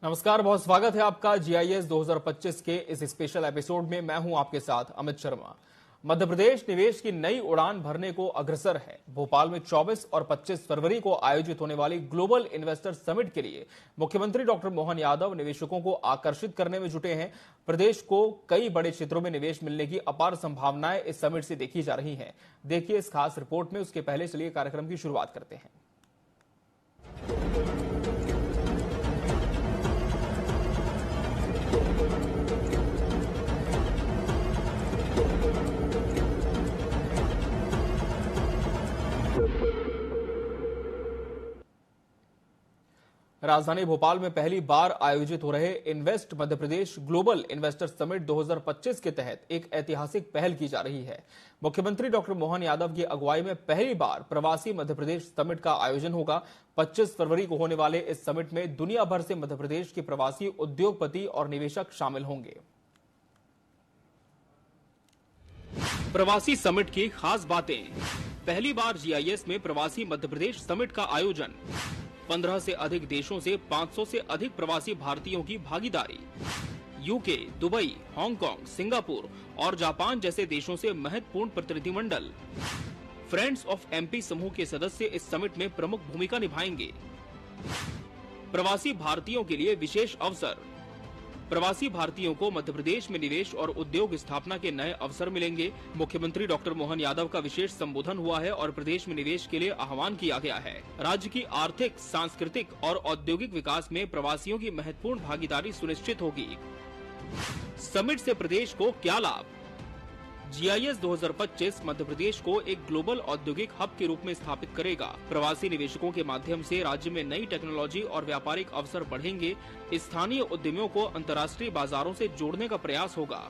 नमस्कार, बहुत स्वागत है आपका जीआईएस 2025 के इस स्पेशल एपिसोड में। मैं हूं आपके साथ अमित शर्मा। मध्य प्रदेश निवेश की नई उड़ान भरने को अग्रसर है। भोपाल में 24 और 25 फरवरी को आयोजित होने वाली ग्लोबल इन्वेस्टर समिट के लिए मुख्यमंत्री डॉक्टर मोहन यादव निवेशकों को आकर्षित करने में जुटे हैं। प्रदेश को कई बड़े क्षेत्रों में निवेश मिलने की अपार संभावनाएं इस समिट से देखी जा रही हैं। देखिए इस खास रिपोर्ट में। उसके पहले चलिए कार्यक्रम की शुरुआत करते हैं। राजधानी भोपाल में पहली बार आयोजित हो रहे invest Madhya Pradesh global investor summit 2025 के तहत एक ऐतिहासिक पहल की जा रही है। मुख्यमंत्री डॉक्टर मोहन यादव की अगुवाई में पहली बार प्रवासी मध्य प्रदेश समिट का आयोजन होगा। 25 फरवरी को होने वाले इस समिट में दुनिया भर से मध्य प्रदेश के प्रवासी उद्योगपति और निवेशक शामिल होंगे। प्रवासी समिट की खास बातें। पहली बार जीआईएस में प्रवासी मध्य प्रदेश समिट का आयोजन। 15 से अधिक देशों से 500 से अधिक प्रवासी भारतीयों की भागीदारी। यूके, दुबई, हांगकांग, सिंगापुर और जापान जैसे देशों से महत्वपूर्ण प्रतिनिधिमंडल। फ्रेंड्स ऑफ एमपी समूह के सदस्य इस समिट में प्रमुख भूमिका निभाएंगे। प्रवासी भारतीयों के लिए विशेष अवसर। प्रवासी भारतीयों को मध्य प्रदेश में निवेश और उद्योग स्थापना के नए अवसर मिलेंगे। मुख्यमंत्री डॉक्टर मोहन यादव का विशेष संबोधन हुआ है और प्रदेश में निवेश के लिए आह्वान किया गया है। राज्य की आर्थिक, सांस्कृतिक और औद्योगिक विकास में प्रवासियों की महत्वपूर्ण भागीदारी सुनिश्चित होगी। समिट से प्रदेश को क्या लाभ? जीआईएस 2025 मध्य प्रदेश को एक ग्लोबल औद्योगिक हब के रूप में स्थापित करेगा। प्रवासी निवेशकों के माध्यम से राज्य में नई टेक्नोलॉजी और व्यापारिक अवसर बढ़ेंगे। स्थानीय उद्यमियों को अंतर्राष्ट्रीय बाजारों से जोड़ने का प्रयास होगा।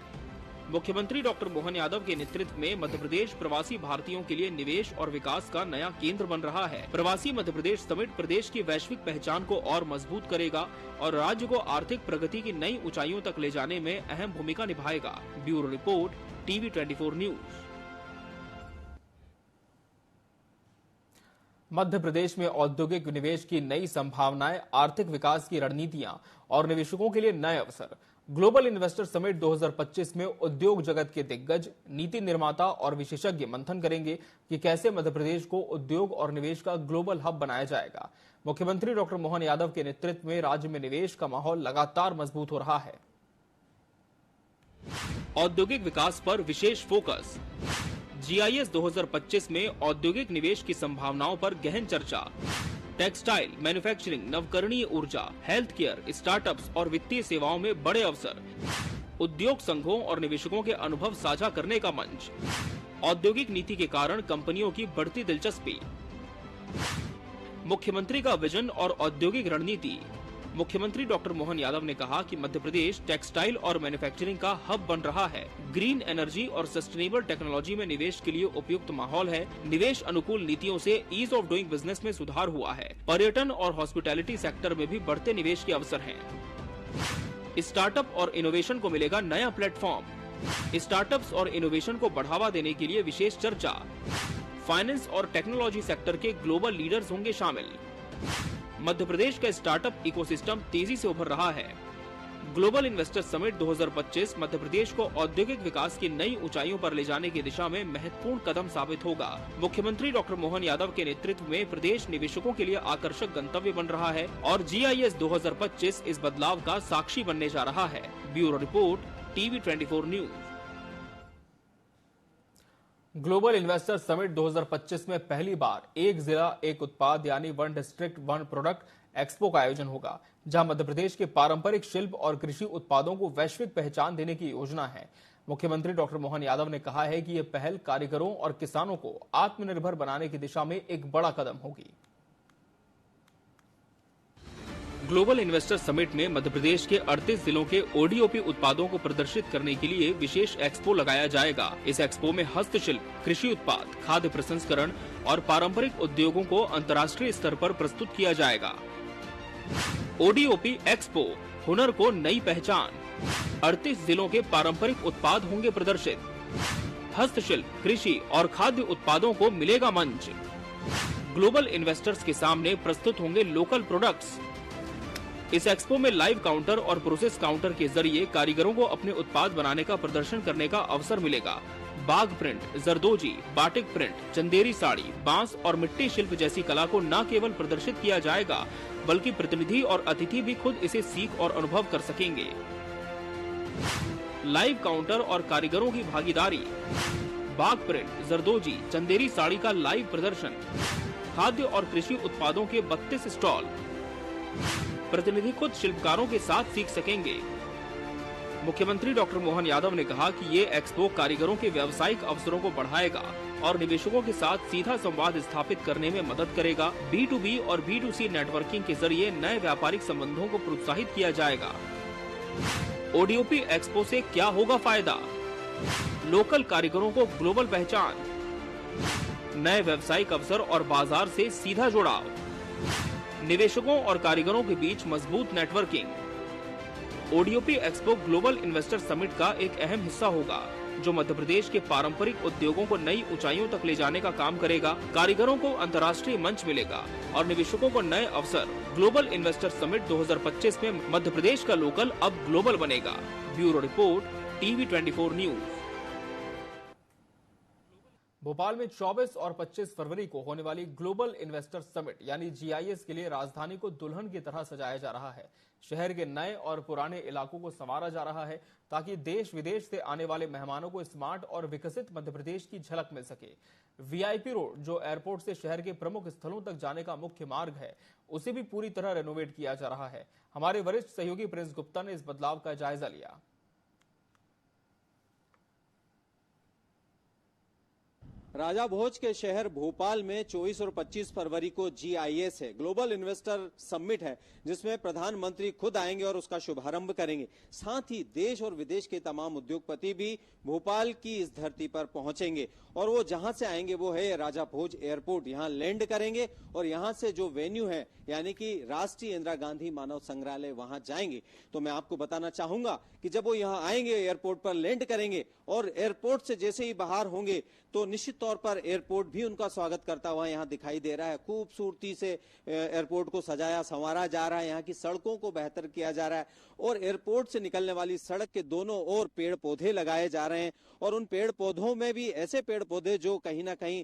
मुख्यमंत्री डॉक्टर मोहन यादव के नेतृत्व में मध्य प्रदेश प्रवासी भारतीयों के लिए निवेश और विकास का नया केंद्र बन रहा है। प्रवासी मध्य प्रदेश समिट प्रदेश की वैश्विक पहचान को और मजबूत करेगा और राज्य को आर्थिक प्रगति की नई ऊंचाइयों तक ले जाने में अहम भूमिका निभाएगा। Bureau report, TV 24 news. Madhya Pradesh में औद्योगिक निवेश की नई संभावनाएं, आर्थिक विकास की रणनीतियां और निवेशकों के लिए नए अवसर। ग्लोबल इन्वेस्टर समिट 2025 में उद्योग जगत के दिग्गज, नीति निर्माता और विशेषज्ञ मंथन करेंगे कि कैसे मध्य प्रदेश को उद्योग और निवेश का ग्लोबल हब बनाया जाएगा। मुख्यमंत्री डॉक्टर मोहन यादव के नेतृत्व में राज्य में निवेश का माहौल लगातार मजबूत हो रहा है। औद्योगिक विकास पर विशेष फोकस। जीआईएस 2025 में औद्योगिक निवेश की संभावनाओं पर गहन चर्चा। टेक्सटाइल, मैन्युफैक्चरिंग, नवकरणीय ऊर्जा, हेल्थ केयर, स्टार्टअप्स और वित्तीय सेवाओं में बड़े अवसर। उद्योग संघों और निवेशकों के अनुभव साझा करने का मंच। औद्योगिक नीति के कारण कंपनियों की बढ़ती दिलचस्पी। मुख्यमंत्री का विजन और औद्योगिक रणनीति। मुख्यमंत्री डॉक्टर मोहन यादव ने कहा कि मध्य प्रदेश टेक्सटाइल और मैन्युफैक्चरिंग का हब बन रहा है। ग्रीन एनर्जी और सस्टेनेबल टेक्नोलॉजी में निवेश के लिए उपयुक्त माहौल है। निवेश अनुकूल नीतियों से ईज ऑफ डूइंग बिजनेस में सुधार हुआ है। पर्यटन और हॉस्पिटैलिटी सेक्टर में भी बढ़ते निवेश के अवसर हैं। स्टार्टअप और इनोवेशन को मिलेगा नया प्लेटफॉर्म। स्टार्टअप्स और इनोवेशन को बढ़ावा देने के लिए विशेष चर्चा। फाइनेंस और टेक्नोलॉजी सेक्टर के ग्लोबल लीडर्स होंगे शामिल। मध्य प्रदेश का स्टार्टअप इकोसिस्टम तेजी से उभर रहा है। Global investor summit 2025 Madhya Pradesh को औद्योगिक विकास की नई ऊंचाइयों पर ले जाने की दिशा में महत्वपूर्ण कदम साबित होगा। मुख्यमंत्री डॉक्टर मोहन यादव के नेतृत्व में प्रदेश निवेशकों के लिए आकर्षक गंतव्य बन रहा है और जीआईएस 2025 इस बदलाव का साक्षी बनने जा रहा है। Bureau report, TV 24 news. Global investor summit 2025 में पहली बार एक जिला एक उत्पाद यानी one district one product expo का आयोजन होगा, जहां मध्य प्रदेश के पारंपरिक शिल्प और कृषि उत्पादों को वैश्विक पहचान देने की योजना है। मुख्यमंत्री डॉक्टर मोहन यादव ने कहा है कि यह पहल कारीगरों और किसानों को आत्मनिर्भर बनाने की दिशा में एक बड़ा कदम होगी। ग्लोबल इन्वेस्टर समिट में मध्य प्रदेश के 38 जिलों के ओडीओपी उत्पादों को प्रदर्शित करने के लिए विशेष एक्सपो लगाया जाएगा। इस एक्सपो में हस्तशिल्प, कृषि उत्पाद, खाद्य प्रसंस्करण और पारंपरिक उद्योगों को अंतर्राष्ट्रीय स्तर पर प्रस्तुत किया जाएगा। ओडीओपी एक्सपो, हुनर को नई पहचान। 38 जिलों के पारंपरिक उत्पाद होंगे प्रदर्शित। हस्तशिल्प, कृषि और खाद्य उत्पादों को मिलेगा मंच। ग्लोबल इन्वेस्टर्स के सामने प्रस्तुत होंगे लोकल प्रोडक्ट्स। इस एक्सपो में लाइव काउंटर और प्रोसेस काउंटर के जरिए कारीगरों को अपने उत्पाद बनाने का प्रदर्शन करने का अवसर मिलेगा। बाग प्रिंट, जरदोजी, बाटिक प्रिंट, चंदेरी साड़ी, बांस और मिट्टी शिल्प जैसी कला को न केवल प्रदर्शित किया जाएगा, बल्कि प्रतिनिधि और अतिथि भी खुद इसे सीख और अनुभव कर सकेंगे। लाइव काउंटर और कारीगरों की भागीदारी, बाग प्रिंट, जरदोजी, चंदेरी साड़ी का लाइव प्रदर्शन, खाद्य और कृषि उत्पादों के 32 स्टॉल, प्रतिनिधि खुद शिल्पकारों के साथ सीख सकेंगे। मुख्यमंत्री डॉक्टर मोहन यादव ने कहा कि ये एक्सपो कारीगरों के व्यावसायिक अवसरों को बढ़ाएगा और निवेशकों के साथ सीधा संवाद स्थापित करने में मदद करेगा। B2B और B2C नेटवर्किंग के जरिए नए व्यापारिक संबंधों को प्रोत्साहित किया जाएगा। ODOP एक्सपो से क्या होगा फायदा? लोकल कारीगरों को ग्लोबल पहचान, नए व्यावसायिक अवसर और बाजार से सीधा जुड़ाव, निवेशकों और कारीगरों के बीच मजबूत networking. ODOP expo global investor summit का एक अहम हिस्सा होगा, जो मध्य प्रदेश के पारंपरिक उद्योगों को नई ऊंचाइयों तक ले जाने का काम करेगा। कारीगरों को अंतर्राष्ट्रीय मंच मिलेगा और निवेशकों को नए अवसर। ग्लोबल इन्वेस्टर समिट 2025 में मध्य प्रदेश का लोकल अब ग्लोबल बनेगा। Bureau report, TV24 news. Bhopal में 24 और 25 फरवरी को होने वाली ग्लोबल इन्वेस्टर समिट यानी GIS के लिए राजधानी को दुल्हन की तरह सजाया जा रहा है। शहर के नए और पुराने इलाकों को संवारा जा रहा है ताकि देश विदेश से आने वाले मेहमानों को स्मार्ट और विकसित मध्य प्रदेश की झलक मिल सके। VIP रोड, जो एयरपोर्ट से शहर के प्रमुख स्थलों तक जाने का मुख्य मार्ग है, उसे भी पूरी तरह रेनोवेट किया जा रहा है। हमारे वरिष्ठ सहयोगी प्रिंस गुप्ता ने इस बदलाव का जायजा लिया। राजा भोज के शहर भोपाल में 24 और 25 फरवरी को GIS है, ग्लोबल इन्वेस्टर समिट है, जिसमें प्रधानमंत्री खुद आएंगे और उसका शुभारंभ करेंगे। साथ ही देश और विदेश के तमाम उद्योगपति भी भोपाल की इस धरती पर पहुंचेंगे और वो जहां से आएंगे वो है राजा भोज एयरपोर्ट। यहां लैंड करेंगे और यहां से जो वेन्यू है यानी कि राष्ट्रीय इंदिरा गांधी मानव संग्रहालय, वहां जाएंगे। तो मैं आपको बताना चाहूंगा कि जब वो यहां आएंगे, एयरपोर्ट पर लैंड करेंगे और एयरपोर्ट से जैसे ही बाहर होंगे तो निश्चित तौर पर एयरपोर्ट भी उनका स्वागत करता हुआ यहाँ दिखाई दे रहा है। खूबसूरती से एयरपोर्ट को सजाया संवारा जा रहा है, यहाँ की सड़कों को बेहतर किया जा रहा है और एयरपोर्ट से निकलने वाली सड़क के दोनों ओर पेड़ पौधे लगाए जा रहे हैं और उन पेड़ पौधों में भी ऐसे पेड़ पौधे जो कहीं ना कहीं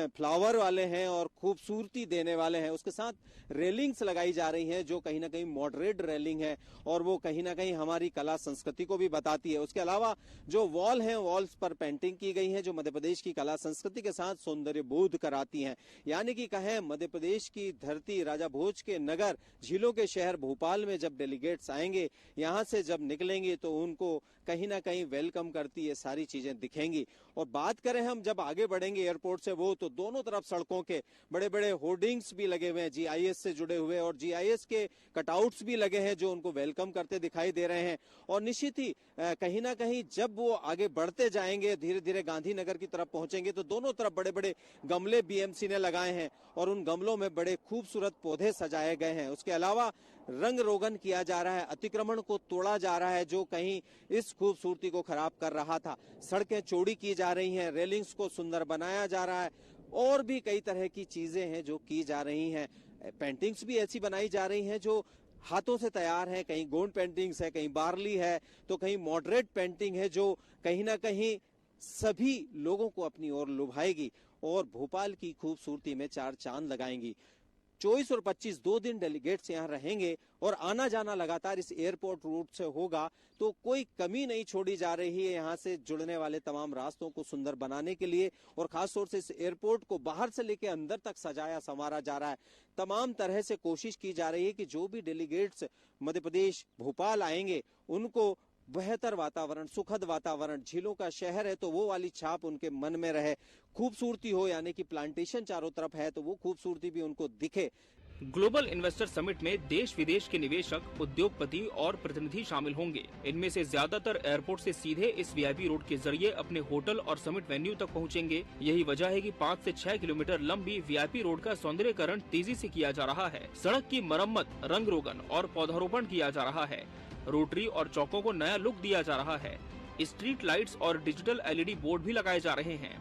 फ्लावर वाले हैं और खूबसूरती देने वाले हैं। उसके साथ रेलिंग्स लगाई जा रही हैं जो कहीं ना कहीं मॉडरेट रेलिंग है और वो कहीं ना कहीं हमारी कला संस्कृति को भी बताती है। उसके अलावा जो वॉल है, वॉल्स पर पेंटिंग की गई है जो मध्य प्रदेश की कला संस्कृति के साथ सौंदर्य बोध कराती हैं। यानी कि कहें मध्य प्रदेश की धरती, राजा भोज के नगर, झीलों के शहर भोपाल में जब डेलीगेट्स आएंगे, यहाँ से जब निकलेंगे तो उनको कहीं ना कहीं वेलकम करती ये सारी चीजें दिखेंगी। और बात करें हम जब आगे बढ़ेंगे एयरपोर्ट से, वो तो दोनों तरफ सड़कों के बड़े बड़े होर्डिंग्स भी लगे हुए हैं GIS से जुड़े हुए और GIS के कटआउट्स भी लगे हैं जो उनको वेलकम करते दिखाई दे रहे हैं। और निश्चित ही कहीं ना कहीं जब वो आगे बढ़ते जाएंगे, धीरे धीरे गांधीनगर की तरफ पहुंचेंगे तो दोनों तरफ बड़े बड़े गमले BMC ने लगाए हैं और उन गमलों में बड़े खूबसूरत पौधे सजाए गए हैं। उसके अलावा रंग रोगन किया जा रहा है, अतिक्रमण को तोड़ा जा रहा है जो कहीं इस खूबसूरती को खराब कर रहा था। सड़कें चौड़ी की जा रही हैं, रेलिंग्स को सुंदर बनाया जा रहा है और भी कई तरह की चीजें हैं जो की जा रही हैं। पेंटिंग्स भी ऐसी बनाई जा रही हैं जो हाथों से तैयार है, कहीं गोंड पेंटिंग्स है, कहीं बार्ली है, तो कहीं मॉडरेट पेंटिंग है जो कहीं ना कहीं सभी लोगों को अपनी ओर लुभाएगी और भोपाल की खूबसूरती में चार चांद लगाएंगी। 24 और 25 2 दिन डेलीगेट्स यहाँ रहेंगे और आना जाना लगातार इस एयरपोर्ट रूट से होगा, तो कोई कमी नहीं छोड़ी जा रही है यहाँ से जुड़ने वाले तमाम रास्तों को सुंदर बनाने के लिए। और खासतौर से इस एयरपोर्ट को बाहर से लेकर अंदर तक सजाया संवारा जा रहा है। तमाम तरह से कोशिश की जा रही है कि जो भी डेलीगेट्स मध्य प्रदेश भोपाल आएंगे उनको बेहतर वातावरण, सुखद वातावरण, झीलों का शहर है तो वो वाली छाप उनके मन में रहे। खूबसूरती हो यानी कि प्लांटेशन चारों तरफ है तो वो खूबसूरती भी उनको दिखे। ग्लोबल इन्वेस्टर समिट में देश विदेश के निवेशक, उद्योगपति और प्रतिनिधि शामिल होंगे। इनमें से ज्यादातर एयरपोर्ट से सीधे इस VIP रोड के जरिए अपने होटल और समिट वेन्यू तक पहुंचेंगे। यही वजह है कि 5 से 6 किलोमीटर लंबी VIP रोड का सौंदर्यीकरण तेजी से किया जा रहा है। सड़क की मरम्मत, रंग रोगन और पौधारोपण किया जा रहा है। रोटरी और चौकों को नया लुक दिया जा रहा है। स्ट्रीट लाइट्स और डिजिटल LED बोर्ड भी लगाए जा रहे हैं।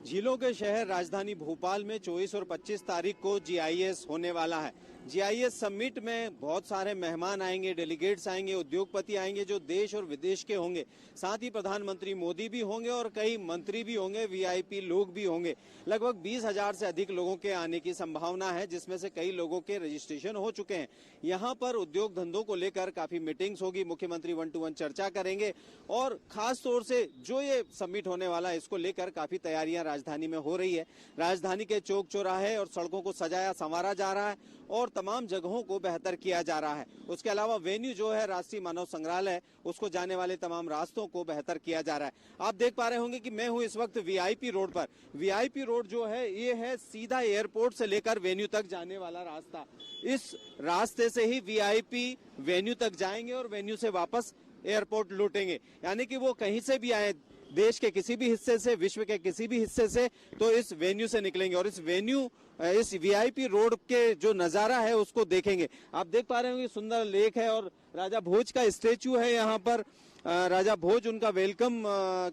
झीलों के शहर राजधानी भोपाल में 24 और 25 तारीख को GIS होने वाला है। जीआईएस समिट में बहुत सारे मेहमान आएंगे, डेलीगेट्स आएंगे, उद्योगपति आएंगे जो देश और विदेश के होंगे। साथ ही प्रधानमंत्री मोदी भी होंगे और कई मंत्री भी होंगे, वीआईपी लोग भी होंगे। लगभग 20,000 से अधिक लोगों के आने की संभावना है, जिसमें से कई लोगों के रजिस्ट्रेशन हो चुके हैं। यहाँ पर उद्योग धंधों को लेकर काफी मीटिंग्स होगी, मुख्यमंत्री 1-to-1 चर्चा करेंगे और खास तौर से जो ये समिट होने वाला है इसको लेकर काफी तैयारियां राजधानी में हो रही है। राजधानी के चौक चौराहे और सड़कों को सजाया संवारा जा रहा है और तमाम जगहों को बेहतर किया जा रहा है। उसके अलावा वेन्यू जो है राष्ट्रीय मानव संग्रहालय, उसको जाने वाले तमाम रास्तों को बेहतर किया जा रहा है। आप देख पा रहे होंगे कि मैं हूं इस वक्त वीआईपी रोड पर। वीआईपी रोड जो है ये है सीधा एयरपोर्ट से लेकर वेन्यू तक जाने वाला रास्ता। इस रास्ते से ही वीआईपी वेन्यू तक जाएंगे और वेन्यू से वापस एयरपोर्ट लौटेंगे। यानी कि वो कहीं से भी आए, देश के किसी भी हिस्से से, विश्व के किसी भी हिस्से से, तो इस वेन्यू से निकलेंगे और इस वीआईपी रोड के जो नजारा है उसको देखेंगे। आप देख पा रहे होंगे सुंदर लेक है और राजा भोज का स्टेच्यू है यहाँ पर। राजा भोज उनका वेलकम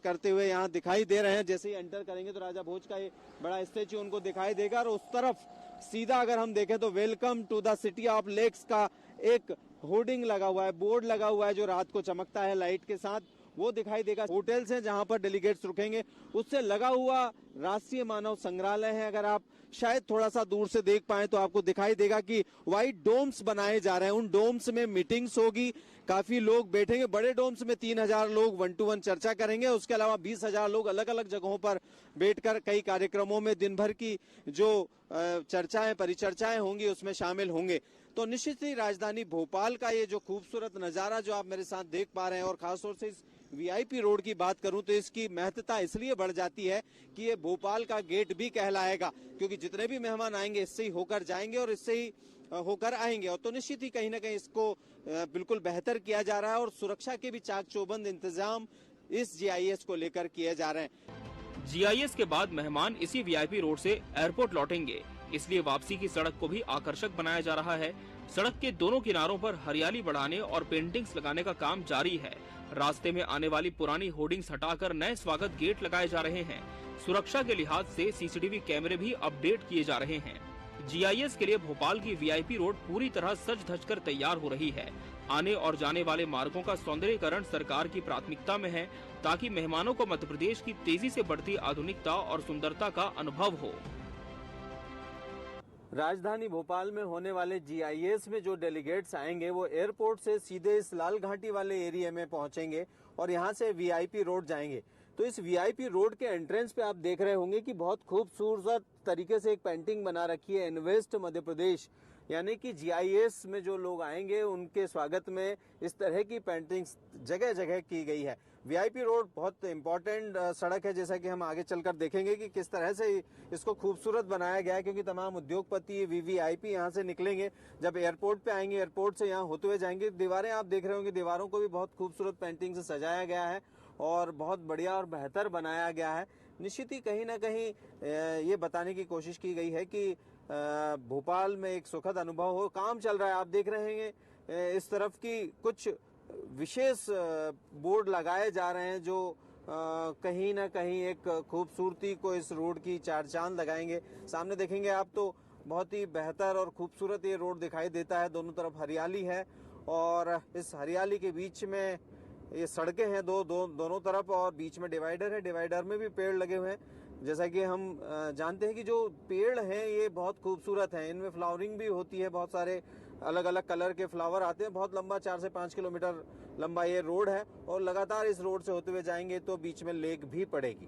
करते हुए यहाँ दिखाई दे रहे हैं। जैसे ही एंटर करेंगे तो राजा भोज का ये बड़ा स्टेच्यू उनको दिखाई देगा और उस तरफ सीधा अगर हम देखें तो welcome to the city of lakes का एक होर्डिंग लगा हुआ है, बोर्ड लगा हुआ है जो रात को चमकता है लाइट के साथ, वो दिखाई देगा। होटल्स हैं जहां पर डेलीगेट्स रुकेंगे, उससे लगा हुआ राष्ट्रीय मानव संग्रहालय है। अगर आप शायद थोड़ा सा दूर से देख पाए तो आपको दिखाई देगा कि व्हाइट डोम्स बनाए जा रहे हैं। उन डोम्स में मीटिंग्स होगी, काफी लोग बैठेंगे। बड़े डोम्स में 3,000 लोग 1-to-1 चर्चा करेंगे। उसके अलावा 20,000 लोग अलग अलग जगहों पर बैठकर कई कार्यक्रमों में दिन भर की जो चर्चाएं परिचर्चाएं होंगी उसमें शामिल होंगे। तो निश्चित ही राजधानी भोपाल का ये जो खूबसूरत नजारा जो आप मेरे साथ देख पा रहे हैं, और खासतौर से इस वीआईपी रोड की बात करूं तो इसकी महत्ता इसलिए बढ़ जाती है कि ये भोपाल का गेट भी कहलाएगा, क्योंकि जितने भी मेहमान आएंगे इससे ही होकर जाएंगे और इससे ही होकर आएंगे। और तो निश्चित ही कहीं ना कहीं इसको बिल्कुल बेहतर किया जा रहा है और सुरक्षा के भी चाक चौबंद इंतजाम इस जीआईएस को लेकर किए जा रहे हैं। जीआईएस के बाद मेहमान इसी वीआईपी रोड से एयरपोर्ट लौटेंगे, इसलिए वापसी की सड़क को भी आकर्षक बनाया जा रहा है। सड़क के दोनों किनारों पर हरियाली बढ़ाने और पेंटिंग्स लगाने का काम जारी है। रास्ते में आने वाली पुरानी होर्डिंग्स हटाकर नए स्वागत गेट लगाए जा रहे हैं। सुरक्षा के लिहाज से सीसीटीवी कैमरे भी अपडेट किए जा रहे हैं। जीआईएस के लिए भोपाल की वीआईपी रोड पूरी तरह सज धज कर तैयार हो रही है। आने और जाने वाले मार्गों का सौंदर्यीकरण सरकार की प्राथमिकता में है, ताकि मेहमानों को मध्य प्रदेश की तेजी से बढ़ती आधुनिकता और सुंदरता का अनुभव हो। राजधानी भोपाल में होने वाले जीआईएस में जो डेलीगेट्स आएंगे वो एयरपोर्ट से सीधे इस लाल घाटी वाले एरिया में पहुंचेंगे और यहां से वीआईपी रोड जाएंगे। तो इस वीआईपी रोड के एंट्रेंस पे आप देख रहे होंगे कि बहुत खूबसूरत तरीके से एक पेंटिंग बना रखी है, इन्वेस्ट मध्य प्रदेश। यानी कि जीआईएस में जो लोग आएंगे उनके स्वागत में इस तरह की पेंटिंग्स जगह जगह की गई है। वीआईपी रोड बहुत इंपॉर्टेंट सड़क है, जैसा कि हम आगे चलकर देखेंगे कि किस तरह से इसको खूबसूरत बनाया गया है, क्योंकि तमाम उद्योगपति वीवीआईपी यहाँ से निकलेंगे। जब एयरपोर्ट पे आएंगे, एयरपोर्ट से यहाँ होते हुए जाएंगे। दीवारें आप देख रहे होंगे, दीवारों को भी बहुत खूबसूरत पेंटिंग से सजाया गया है और बहुत बढ़िया और बेहतर बनाया गया है। निश्चित ही कहीं ना कहीं ये बताने की कोशिश की गई है कि भोपाल में एक सुखद अनुभव हो। काम चल रहा है, आप देख रहे हैं इस तरफ की कुछ विशेष बोर्ड लगाए जा रहे हैं जो कहीं ना कहीं एक खूबसूरती को इस रोड की चार चांद लगाएंगे। सामने देखेंगे आप तो बहुत ही बेहतर और खूबसूरत ये रोड दिखाई देता है। दोनों तरफ हरियाली है और इस हरियाली के बीच में ये सड़कें हैं दोनों तरफ और बीच में डिवाइडर है। डिवाइडर में भी पेड़ लगे हुए हैं। जैसा कि हम जानते हैं कि जो पेड़ हैं ये बहुत खूबसूरत हैं, इनमें फ्लावरिंग भी होती है, बहुत सारे अलग अलग कलर के फ्लावर आते हैं। बहुत लंबा 4 से 5 किलोमीटर लंबा ये रोड है और लगातार इस रोड से होते हुए जाएंगे तो बीच में लेक भी पड़ेगी।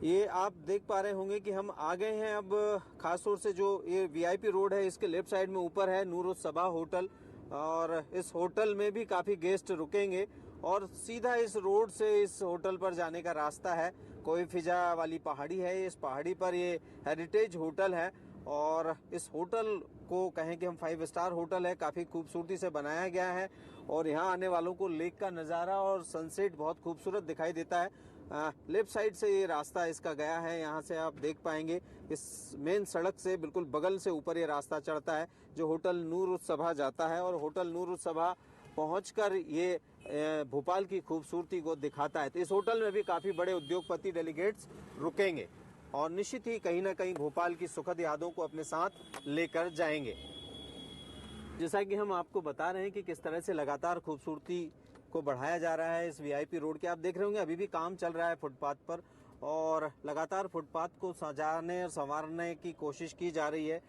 ये आप देख पा रहे होंगे कि हम आ गए हैं अब खासतौर से जो ये वीआईपी रोड है इसके लेफ्ट साइड में ऊपर है नूर-उस-सबा होटल और इस होटल में भी काफी गेस्ट रुकेंगे और सीधा इस रोड से इस होटल पर जाने का रास्ता है। कोई फिजा वाली पहाड़ी है, इस पहाड़ी पर ये हेरिटेज होटल है और इस होटल को कहें कि हम 5 स्टार होटल है, काफी खूबसूरती से बनाया गया है और यहाँ आने वालों को लेक का नज़ारा और सनसेट बहुत खूबसूरत दिखाई देता है। लेफ्ट साइड से ये रास्ता इसका गया है, यहाँ से आप देख पाएंगे इस मेन सड़क से बिल्कुल बगल से ऊपर ये रास्ता चढ़ता है जो होटल नूर-उस-सबा जाता है और होटल नूर-उस-सबा पहुंचकर ये भोपाल की खूबसूरती को दिखाता है। तो इस होटल में भी काफी बड़े उद्योगपति डेलीगेट्स रुकेंगे। और निश्चित ही कहीं ना कहीं भोपाल की सुखद यादों को अपने साथ लेकर जाएंगे। जैसा कि हम आपको बता रहे हैं कि किस तरह से लगातार खूबसूरती को बढ़ाया जा रहा है इस वीआईपी रोड के। आप देख रहे होंगे अभी भी काम चल रहा है फुटपाथ पर और लगातार फुटपाथ को सजाने और संवारने की कोशिश की जा रही है।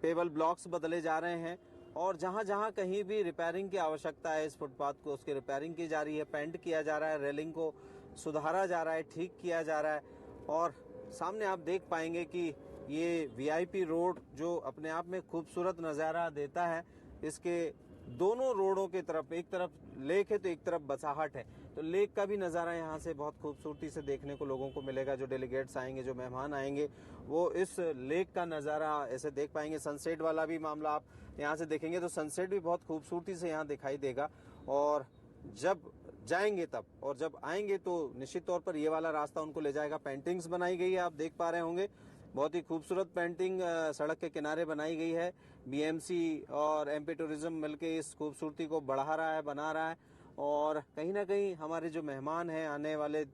पेबल ब्लॉक्स बदले जा रहे हैं और जहां जहां कहीं भी रिपेयरिंग की आवश्यकता है इस फुटपाथ को उसकी रिपेयरिंग की जा रही है, पेंट किया जा रहा है, रेलिंग को सुधारा जा रहा है, ठीक किया जा रहा है। और सामने आप देख पाएंगे कि ये वीआईपी रोड जो अपने आप में खूबसूरत नज़ारा देता है, इसके दोनों रोडों की तरफ, एक तरफ लेक है तो एक तरफ बसाहट है, तो लेक का भी नज़ारा यहाँ से बहुत खूबसूरती से देखने को लोगों को मिलेगा। जो डेलीगेट्स आएंगे, जो मेहमान आएंगे, वो इस लेक का नज़ारा ऐसे देख पाएंगे। सनसेट वाला भी मामला आप यहाँ से देखेंगे तो सनसेट भी बहुत खूबसूरती से यहाँ दिखाई देगा। और जब जाएंगे तब और जब आएंगे तो निश्चित तौर पर ये वाला रास्ता उनको ले जाएगा। पेंटिंग्स बनाई गई है, आप देख पा रहे होंगे, बहुत ही खूबसूरत पेंटिंग सड़क के किनारे बनाई गई है। बीएमसी और एमपी टूरिज्म मिलके इस खूबसूरती को बढ़ा रहा है, बना रहा है। और कहीं ना कहीं हमारे जो मेहमान हैं आने वाले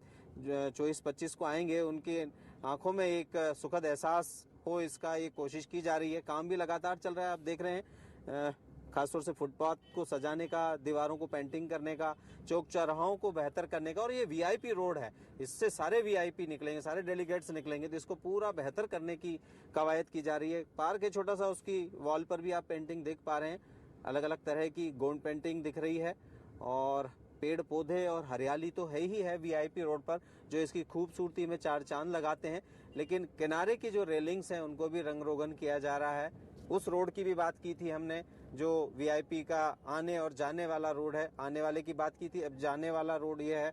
24-25 को आएंगे, उनके आंखों में एक सुखद एहसास हो, इसका ये कोशिश की जा रही है। काम भी लगातार चल रहा है, आप देख रहे हैं, खासतौर से फुटपाथ को सजाने का, दीवारों को पेंटिंग करने का, चौक चौराहों को बेहतर करने का। और ये वीआईपी रोड है, इससे सारे वीआईपी निकलेंगे, सारे डेलीगेट्स निकलेंगे, तो इसको पूरा बेहतर करने की कवायद की जा रही है। पार्क है छोटा सा, उसकी वॉल पर भी आप पेंटिंग देख पा रहे हैं, अलग अलग तरह की गोंड पेंटिंग दिख रही है। और पेड़ पौधे और हरियाली तो है ही है वीआईपी रोड पर, जो इसकी खूबसूरती में चार चांद लगाते हैं। लेकिन किनारे की जो रेलिंग्स हैं उनको भी रंग रोगन किया जा रहा है। उस रोड की भी बात की थी हमने, जो वीआईपी का आने और जाने वाला रोड है। आने वाले की बात की थी, अब जाने वाला रोड ये है,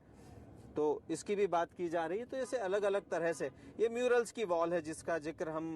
तो इसकी भी बात की जा रही है। तो ऐसे अलग अलग तरह से ये म्यूरल्स की वॉल है जिसका जिक्र हम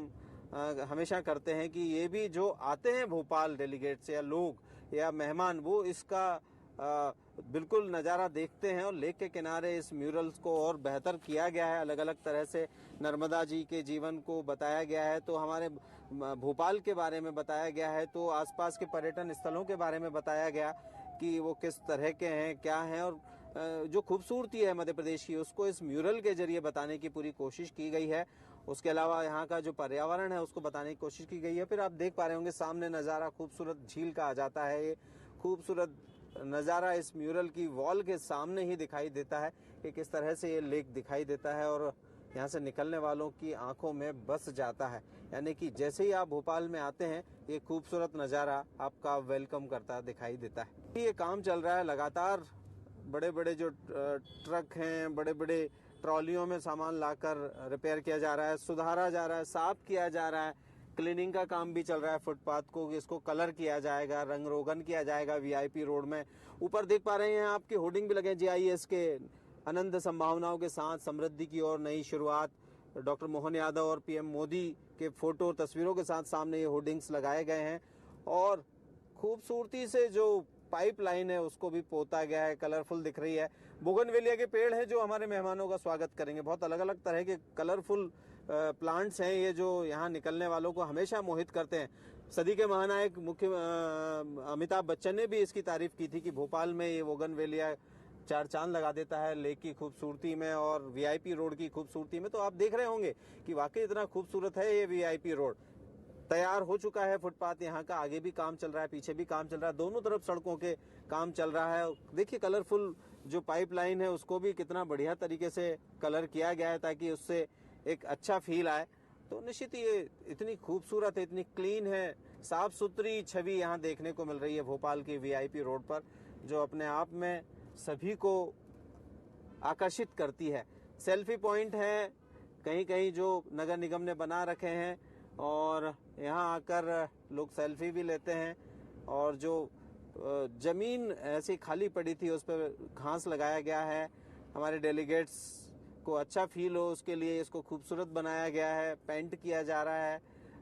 हमेशा करते हैं कि ये भी जो आते हैं भोपाल डेलीगेट्स या लोग या मेहमान, वो इसका बिल्कुल नज़ारा देखते हैं। और लेक के किनारे इस म्यूरल्स को और बेहतर किया गया है, अलग अलग तरह से नर्मदा जी के जीवन को बताया गया है, तो हमारे भोपाल के बारे में बताया गया है, तो आसपास के पर्यटन स्थलों के बारे में बताया गया कि वो किस तरह के हैं, क्या हैं। और जो खूबसूरती है मध्य प्रदेश की, उसको इस म्यूरल के जरिए बताने की पूरी कोशिश की गई है। उसके अलावा यहाँ का जो पर्यावरण है उसको बताने की कोशिश की गई है। फिर आप देख पा रहे होंगे सामने नज़ारा खूबसूरत झील का आ जाता है। ये खूबसूरत नज़ारा इस म्यूरल की वॉल के सामने ही दिखाई देता है कि किस तरह से ये लेक दिखाई देता है और यहाँ से निकलने वालों की आंखों में बस जाता है। यानी कि जैसे ही आप भोपाल में आते हैं, ये खूबसूरत नज़ारा आपका वेलकम करता दिखाई देता है। ये काम चल रहा है लगातार, बड़े बड़े जो ट्रक हैं, बड़े बड़े ट्रॉलियों में सामान लाकर रिपेयर किया जा रहा है, सुधारा जा रहा है, साफ किया जा रहा है। क्लीनिंग का काम भी चल रहा है फुटपाथ को, इसको कलर किया जाएगा, रंग रोगन किया जाएगा वीआईपी रोड में। ऊपर देख पा रहे हैं आपके होर्डिंग भी लगे जीआईएस के, अनंत संभावनाओं के साथ समृद्धि की ओर नई शुरुआत। डॉक्टर मोहन यादव और पीएम मोदी के फोटो तस्वीरों के साथ सामने ये होर्डिंग्स लगाए गए हैं। और खूबसूरती से जो पाइपलाइन है उसको भी पोता गया है, कलरफुल दिख रही है। बोगनवेलिया के पेड़ हैं जो हमारे मेहमानों का स्वागत करेंगे। बहुत अलग अलग तरह के कलरफुल प्लांट्स हैं ये, जो यहाँ निकलने वालों को हमेशा मोहित करते हैं। सदी के महानायक मुख्य अमिताभ बच्चन ने भी इसकी तारीफ की थी कि भोपाल में ये बोगनवेलिया चार चांद लगा देता है लेक की खूबसूरती में और वीआईपी रोड की खूबसूरती में। तो आप देख रहे होंगे कि वाकई इतना खूबसूरत है ये वीआईपी रोड। तैयार हो चुका है फुटपाथ यहाँ का, आगे भी काम चल रहा है, पीछे भी काम चल रहा है, दोनों तरफ सड़कों के काम चल रहा है। देखिए कलरफुल जो पाइपलाइन है उसको भी कितना बढ़िया तरीके से कलर किया गया है ताकि उससे एक अच्छा फील आए। तो निश्चित ये इतनी खूबसूरत है, इतनी क्लीन है, साफ सुथरी छवि यहाँ देखने को मिल रही है भोपाल की वीआईपी रोड पर, जो अपने आप में सभी को आकर्षित करती है। सेल्फी पॉइंट है कहीं कहीं जो नगर निगम ने बना रखे हैं और यहाँ आकर लोग सेल्फी भी लेते हैं। और जो जमीन ऐसी खाली पड़ी थी उस पर घास लगाया गया है, हमारे डेलीगेट्स को अच्छा फील हो उसके लिए इसको खूबसूरत बनाया गया है, पेंट किया जा रहा है।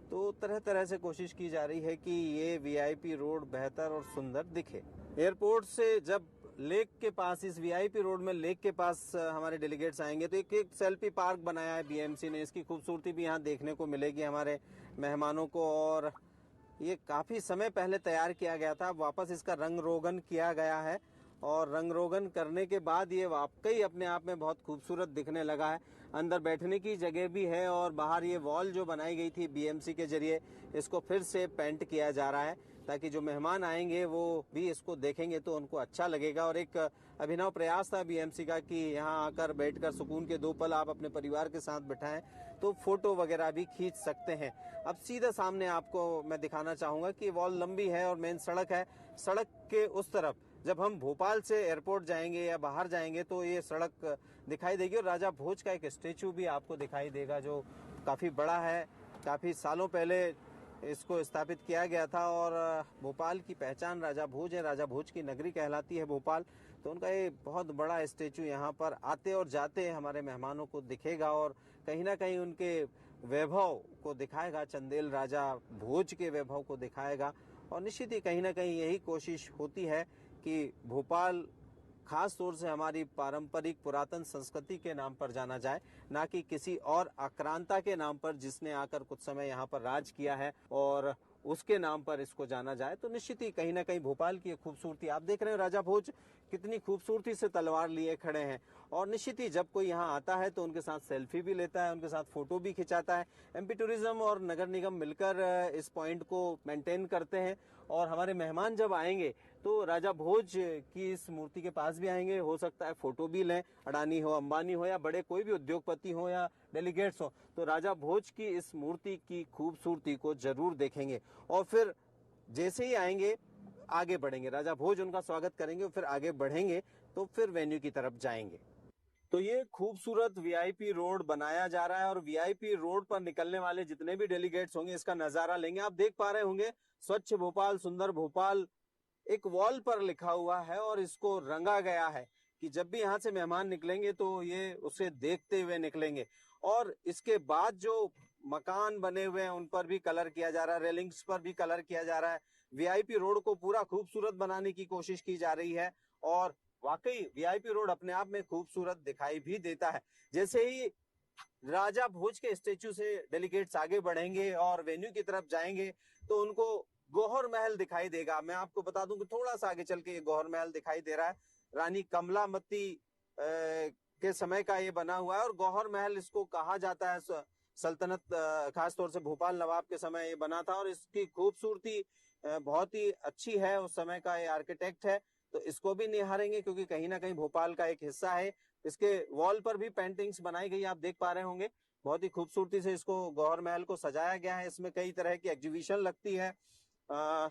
तो तरह तरह से कोशिश की जा रही है कि ये वीआईपी रोड बेहतर और सुंदर दिखे। एयरपोर्ट से जब लेक के पास, इस वीआईपी रोड में लेक के पास हमारे डेलीगेट्स आएंगे तो एक सेल्फी पार्क बनाया है बीएमसी ने। इसकी खूबसूरती भी यहाँ देखने को मिलेगी हमारे मेहमानों को। और ये काफ़ी समय पहले तैयार किया गया था, वापस इसका रंग रोगन किया गया है। और रंग रोगन करने के बाद ये वाकई अपने आप में बहुत खूबसूरत दिखने लगा है। अंदर बैठने की जगह भी है और बाहर ये वॉल जो बनाई गई थी बीएमसी के जरिए, इसको फिर से पेंट किया जा रहा है ताकि जो मेहमान आएंगे वो भी इसको देखेंगे तो उनको अच्छा लगेगा। और एक अभिनव प्रयास था बीएमसी का कि यहाँ आकर बैठकर सुकून के 2 पल आप अपने परिवार के साथ बिठाएं तो फोटो वगैरह भी खींच सकते हैं। अब सीधा सामने आपको मैं दिखाना चाहूंगा कि वॉल लंबी है और मेन सड़क है। सड़क के उस तरफ जब हम भोपाल से एयरपोर्ट जाएंगे या बाहर जाएंगे तो ये सड़क दिखाई देगी और राजा भोज का एक स्टेचू भी आपको दिखाई देगा जो काफी बड़ा है। काफी सालों पहले इसको स्थापित किया गया था और भोपाल की पहचान राजा भोज है। राजा भोज की नगरी कहलाती है भोपाल, तो उनका ये बहुत बड़ा स्टेचू यहाँ पर आते और जाते हमारे मेहमानों को दिखेगा और कहीं ना कहीं उनके वैभव को दिखाएगा, चंदेल राजा भोज के वैभव को दिखाएगा। और निश्चित ही कहीं ना कहीं यही कोशिश होती है कि भोपाल खास तौर से हमारी पारंपरिक पुरातन संस्कृति के नाम पर जाना जाए, ना कि किसी और आक्रांता के नाम पर जिसने आकर कुछ समय यहाँ पर राज किया है और उसके नाम पर इसको जाना जाए। तो निश्चित ही कहीं ना कहीं भोपाल की खूबसूरती आप देख रहे हैं। राजा भोज कितनी खूबसूरती से तलवार लिए खड़े हैं और निश्चित ही जब कोई यहाँ आता है तो उनके साथ सेल्फी भी लेता है, उनके साथ फोटो भी खिंचाता है। एमपी टूरिज्म और नगर निगम मिलकर इस पॉइंट को मेंटेन करते हैं और हमारे मेहमान जब आएंगे तो राजा भोज की इस मूर्ति के पास भी आएंगे। हो सकता है फोटो भी लें, अडानी हो, अंबानी हो या बड़े कोई भी उद्योगपति हो या डेलीगेट्स हो, तो राजा भोज की इस मूर्ति की खूबसूरती को जरूर देखेंगे और फिर जैसे ही आएंगे आगे बढ़ेंगे। राजा भोज उनका स्वागत करेंगे और फिर आगे बढ़ेंगे तो फिर वेन्यू की तरफ जाएंगे। तो ये खूबसूरत वीआईपी रोड बनाया जा रहा है और वीआईपी रोड पर निकलने वाले जितने भी डेलीगेट्स होंगे इसका नजारा लेंगे। आप देख पा रहे होंगे स्वच्छ भोपाल सुंदर भोपाल एक वॉल पर लिखा हुआ है और इसको रंगा गया है कि जब भी यहाँ से मेहमान निकलेंगे तो ये उसे देखते हुए निकलेंगे। और इसके बाद जो मकान बने हुए हैं उन पर भी कलर किया जा रहा है, रेलिंग्स पर भी कलर किया जा रहा है। वीआईपी रोड को पूरा खूबसूरत बनाने की कोशिश की जा रही है और वाकई वीआईपी रोड अपने आप में खूबसूरत दिखाई भी देता है। जैसे ही राजा भोज के स्टेचू से डेलीगेट्स आगे बढ़ेंगे और वेन्यू की तरफ जाएंगे तो उनको गौहर महल दिखाई देगा। मैं आपको बता दूं कि थोड़ा सा आगे चल के ये गौहर महल दिखाई दे रहा है। रानी कमलामती के समय का ये बना हुआ है और गौहर महल इसको कहा जाता है। सल्तनत खास तौर से भोपाल नवाब के समय ये बना था और इसकी खूबसूरती बहुत ही अच्छी है। उस समय का ये आर्किटेक्ट है तो इसको भी निहारेंगे क्योंकि कहीं ना कहीं भोपाल का एक हिस्सा है। इसके वॉल पर भी पेंटिंग्स बनाई गई, आप देख पा रहे होंगे। बहुत ही खूबसूरती से इसको गौहर महल को सजाया गया है। इसमें कई तरह की एग्जीबिशन लगती है,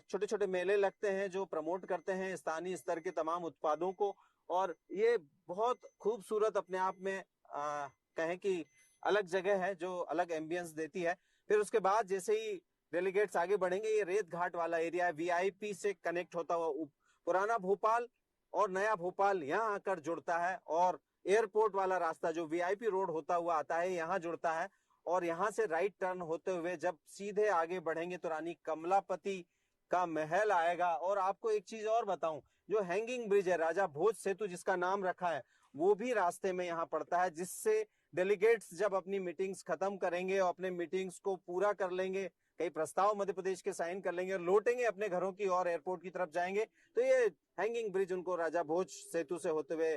छोटे छोटे मेले लगते हैं जो प्रमोट करते हैं स्थानीय स्तर के तमाम उत्पादों को और ये बहुत खूबसूरत अपने आप में कहें कि अलग जगह है जो अलग एम्बियंस देती है। फिर उसके बाद जैसे ही डेलीगेट्स आगे बढ़ेंगे ये रेत घाट वाला एरिया है, वीआईपी से कनेक्ट होता हुआ पुराना भोपाल और नया भोपाल यहाँ आकर जुड़ता है और एयरपोर्ट वाला रास्ता जो वीआईपी रोड होता हुआ आता है यहाँ जुड़ता है और यहाँ से राइट टर्न होते हुए जब सीधे आगे बढ़ेंगे तो रानी कमलापति का महल आएगा। और आपको एक चीज और बताऊं, जो हैंगिंग ब्रिज है राजा भोज सेतु जिसका नाम रखा है वो भी रास्ते में यहाँ पड़ता है, जिससे डेलीगेट्स जब अपनी मीटिंग्स खत्म करेंगे और अपने मीटिंग्स को पूरा कर लेंगे, कई प्रस्ताव मध्य प्रदेश के साइन कर लेंगे और लौटेंगे अपने घरों की और एयरपोर्ट की तरफ जाएंगे तो ये हैंगिंग ब्रिज उनको राजा भोज सेतु से होते हुए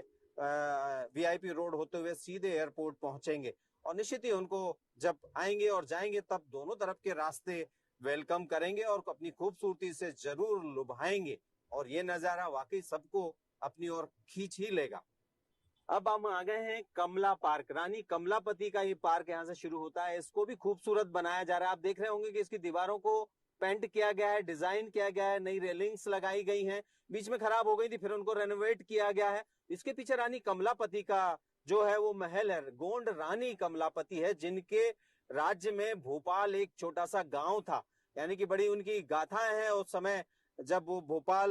वीआईपी रोड होते हुए सीधे एयरपोर्ट पहुंचेंगे। और निश्चित ही उनको जब आएंगे और जाएंगे तब दोनों तरफ के रास्ते वेलकम करेंगे और अपनी खूबसूरती से जरूर लुभाएंगे और ये नजारा वाकई सबको अपनी ओर खींच ही लेगा। अब हम आ गए हैं कमला पार्क। रानी कमलापति का ये पार्क यहाँ से शुरू होता है। इसको भी खूबसूरत बनाया जा रहा है। आप देख रहे होंगे कि इसकी दीवारों को पेंट किया गया है, डिजाइन किया गया है, नई रेलिंग्स लगाई गई हैं, बीच में खराब हो गई थी फिर उनको रेनोवेट किया गया है। इसके पीछे रानी कमलापति का जो है वो महल है, गोंड रानी कमलापति है जिनके राज्य में भोपाल एक छोटा सा गांव था, यानी कि बड़ी उनकी गाथाएं हैं। उस समय जब वो भोपाल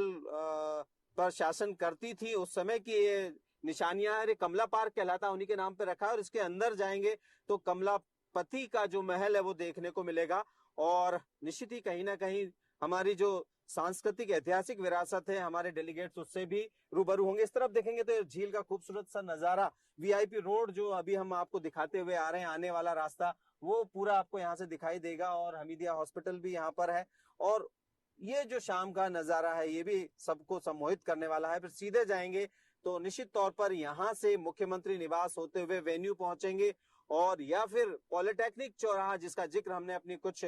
पर शासन करती थी उस समय की ये निशानियां है। कमला पार्क कहलाता उन्हीं के नाम पे रखा है और इसके अंदर जाएंगे तो कमलापति का जो महल है वो देखने को मिलेगा और निश्चित ही कहीं ना कहीं हमारी जो सांस्कृतिक ऐतिहासिक विरासत है हमारे डेलीगेट्स उससे भी रूबरू होंगे। इस तरफ देखेंगे तो झील का खूबसूरत सा नजारा, वीआईपी रोड जो अभी हम आपको दिखाते हुए आ रहे हैं, आने वाला रास्ता वो पूरा आपको यहाँ से दिखाई देगा और हमीदिया हॉस्पिटल भी यहाँ पर है और ये जो शाम का नजारा है ये भी सबको सम्मोहित करने वाला है। फिर सीधे जाएंगे तो निश्चित तौर पर यहाँ से मुख्यमंत्री निवास होते हुए वेन्यू पहुंचेंगे और या फिर पॉलिटेक्निक चौराहा जिसका जिक्र हमने अपनी कुछ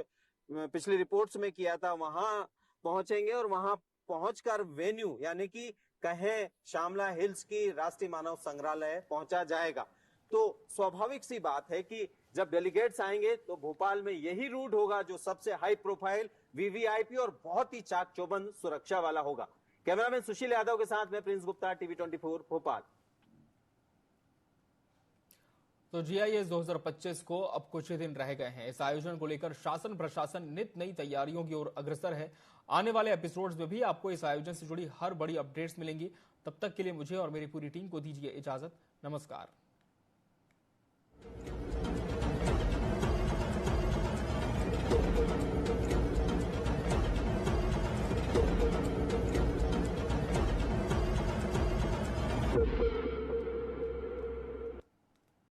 पिछली रिपोर्ट्स में किया था, वहां पहुंचेंगे और वहां पहुंचकर वेन्यू यानी कि कहें श्यामला हिल्स की राष्ट्रीय मानव संग्रहालय पहुंचा जाएगा। तो स्वाभाविक सी बात है कि जब डेलीगेट्स आएंगे तो भोपाल में यही रूट होगा जो सबसे हाई प्रोफाइल, वीवीआईपी और बहुत ही चाक चौबंद सुरक्षा वाला होगा। कैमरामैन सुशील यादव के साथ मैं प्रिंस गुप्ता, टीवी 24 भोपाल। तो जीआईएस 2025 को अब कुछ ही दिन रह गए हैं। इस आयोजन को लेकर शासन प्रशासन नित नई तैयारियों की ओर अग्रसर है। आने वाले एपिसोड्स में भी आपको इस आयोजन से जुड़ी हर बड़ी अपडेट्स मिलेंगी। तब तक के लिए मुझे और मेरी पूरी टीम को दीजिए इजाजत। नमस्कार। Good.